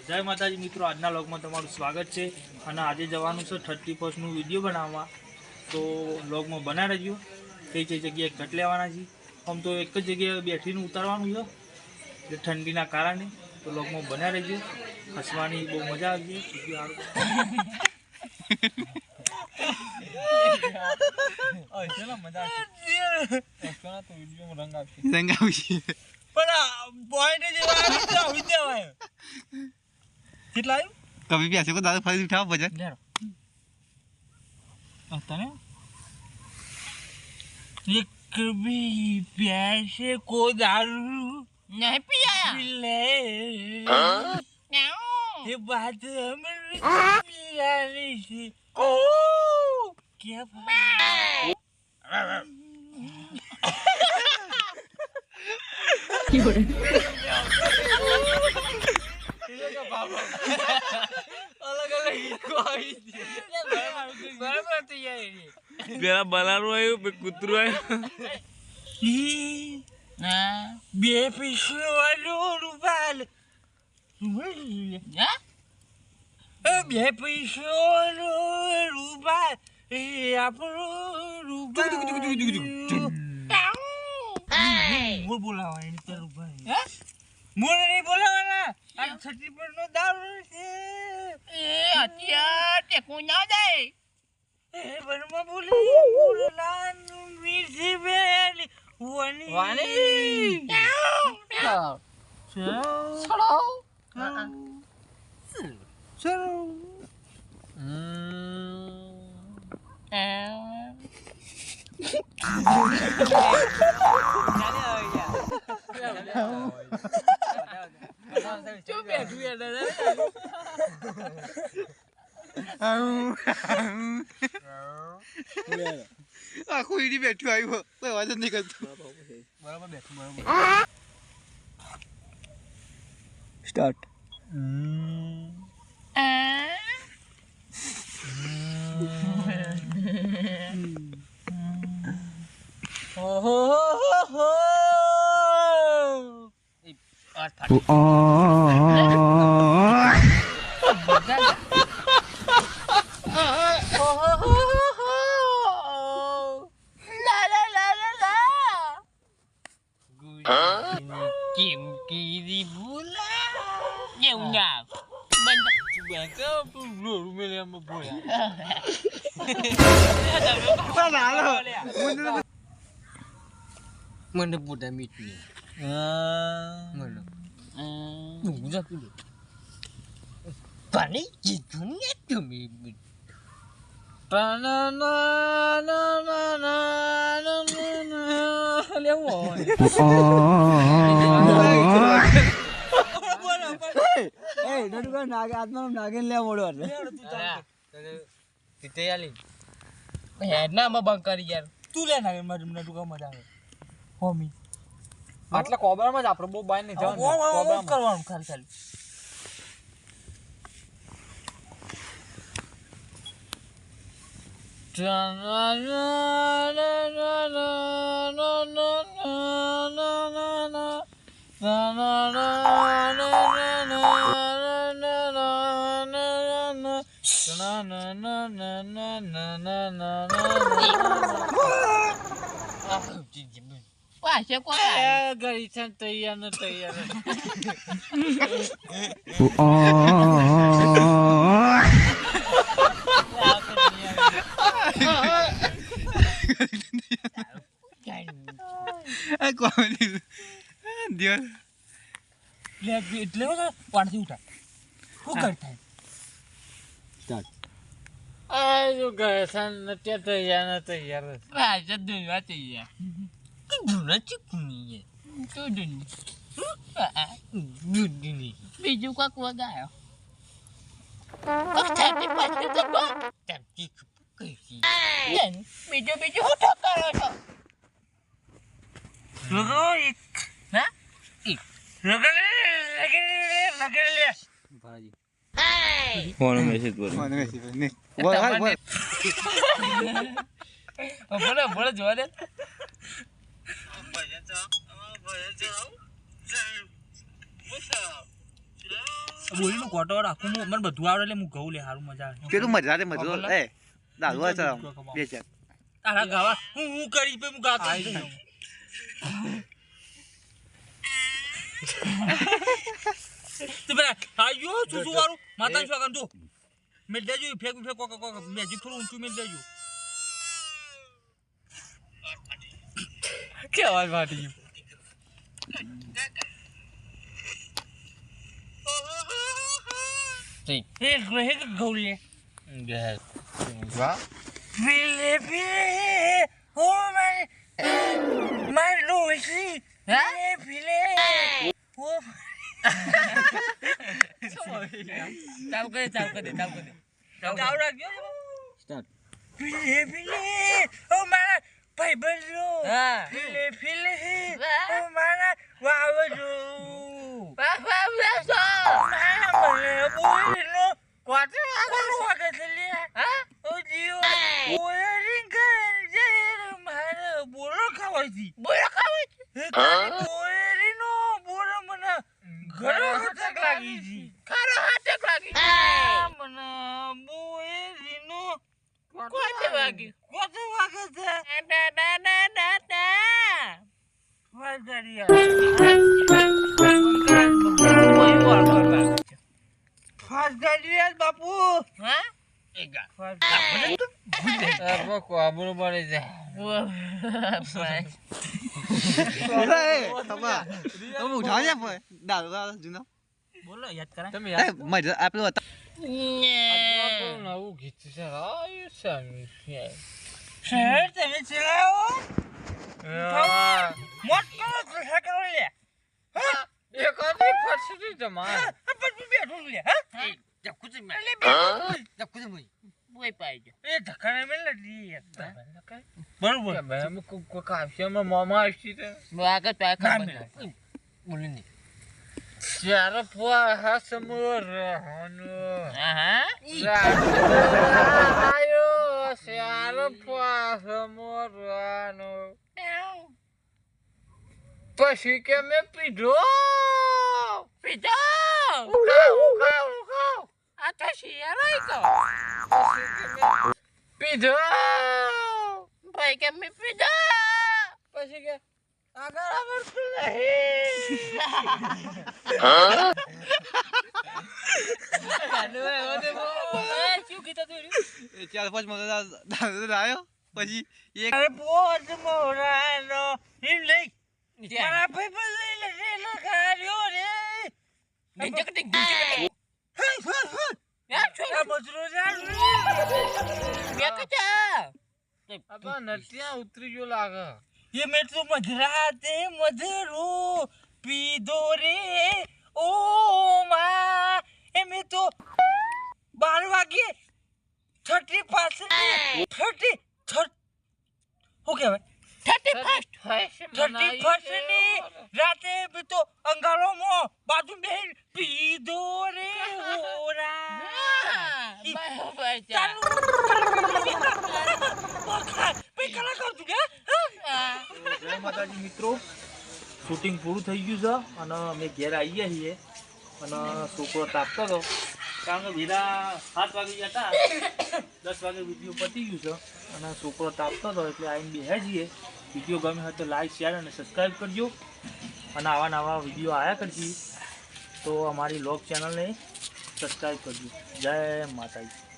જય માતાજી મિત્રો, આજના વ્લોગમાં તમારું સ્વાગત છે. અને આજે જવાનું છે 31નું વિડીયો બનાવવા. તો વ્લોગમાં બના રહેજો. કઈ જગ્યાએ કટ લેવાના છે. આમ તો એક જ જગ્યાએ બેઠીને ઉતારવાનું છે એટલે ઠંડીના કારણે. તો વ્લોગમાં બના રહેજો. હસવાની બહુ મજા આવશે. રંગ આવશે કેટલા कभी भी ऐसे को दादा फल उठाओ बजट एक भी प्यासे को दारू नहीं पिया ले ये बात हमें पिलाने से क्या मेरा बनारो आयो पे कुतरो आयो બે પૈસાનો રૂપાલ બે પૈસાનો રૂપાલ એ આપણો રૂપાલ મોર બોલાવા એને તે રૂપાલ મોર નહીં બોલાવાના આ 30 પર નો દારૂ છે ए हथिया ते कोना दे એ બરમાં બોલી બોલાન મીઠી બેલી વાણી सड़ो ચલો चुप बैठू है दादा આખું ઈડી બેઠું આવ્યો કોઈ વાત જ નહીં કરતો બરાબર બેઠું બરાબર start Kim kiri bola. Nyaw. Banyak juga ke belum milih sama bola. Mana budak mit ni? Mana? Budak tu. Pani gitu ni tu mit. Pana na na na na na na. Lihat wah. નડુકા નાગે આત્માનો નાગેન લે મોડો તિતે આલી હેડ ના માં bunk કરી યાર તું લે ના મને ટુકા મજા આવે હોમી આટલા કોબરામાં જ આપણે બહુ બાય નહીં જવાનું કોબરામાં કરવાનું ખાલી Wah, siapa garisan tayar aku dia lihat એટલે પાડથી ઉઠા શું કરતા સ્ટાર્ટ આજો ગયસન નત્યા તૈયાર Wah, jadi mati ya. Guna cikuni ya. Tu dun. Dun ni. Biju kau kuat dah. Kau cari pasti tu kau. Tapi kau. Dan biju hotak kalau tu. લગાવ Ha? લગાવ ભાજી Mana mesej baru? મને message ને બોલ હાલ બોલ Boleh jual deh. ભજન જાઓ બોલીનું કોટો રાખું હું મને બધું આવડે એટલે હું ઘઉં લે સારું મજા આવે કેટલું મજા રે મજો એ દારૂ હશે બે ચાર તારા ગાવા હું કરી પછી હું ગાતો તું પેલા આયો સુસુ વાળું માતા સ્વાગત જો મેલ દેજો ફેક કોક મેજિક થોડું ઊંચું મેલ દેજો કે અવાજ વાટી ગયો એક ગોળી વાહ Pile, oh my Lucy, pile, oh. ચાલુ કરે સ્ટાર્ટ પીલે ઓ મારા ભાઈબંધો પીલે ઓ મારા વાવજો મને બોલનો કોટે વાગે છે લે ઓ જીઓ ઓય રીંગણ જે મારા બોલો ખાવાથી ઓય રીનો બોલો મને ઘરો હટક લાગી જી મને બોય રીનો કોટે વાગે છે ફાસ્ટ ગાડી બાપુ હા એગા કોબરો પડે છે તમે ઉઠાવ ને દારૂ જૂનો બોલો યાદ કરા તમે મજા આપણું નવું ગીત છે આયુ સામી શહેર તમે ચલાવો મોટ કરો લે એક આદમી ફરસી જમા પણ બેઠું લે હા જકુજી મે જકુજી મે બોય પાઈ ગયો એ ધક્કા મેલ લી બરોબર મેં કો કાફિયામાં મામા આવી છે આગળ તો ખબર બોલી ની ચાર પુઆ હસમુર હનો આયો ચાર પુઆ હસમુર હનો પછી કે મેં પીધો આ તો શિયાળો કો પીધો ભાઈ કે મેં પીધો પછી કે આગળ આવડતું એ 4-5 મહિના દારૂ આવ્યો પછી એક પોત મોરાનો હિમ લઈ મારા ભાઈ લઈ લે ગાડ્યો રે ઉતરી ગયો લાગે ये मैं तो मधुराते मधुरो पीदो रे ओ माँ ये मैं तो 12 वागे 30 हो गया भाई 31 ની રાતે भी तो અંગારો મો બાજુ બેન પીદો રે ઓરા ચાલુ કલા કર તું કે જય માતાજી મિત્રો શૂટિંગ પૂરું થઈ ગયું છે અને અમે ઘેર આવી ગયા છીએ અને છોકરો તાપતો હતો કારણ કે વેલા 7 વાગે ગયા હતા 10 વાગે વિડીયો પતી ગયું છે અને છોકરો તાપતો હતો એટલે આવીને બેહ્યા છીએ વિડીયો ગમે હોય તો લાઈક શેર અને સબસ્ક્રાઈબ કરજો અને આવા નવા વિડીયો આવ્યા કરજી તો અમારી વ્લોગ ચેનલને સબસ્ક્રાઈબ કરજો જય માતાજી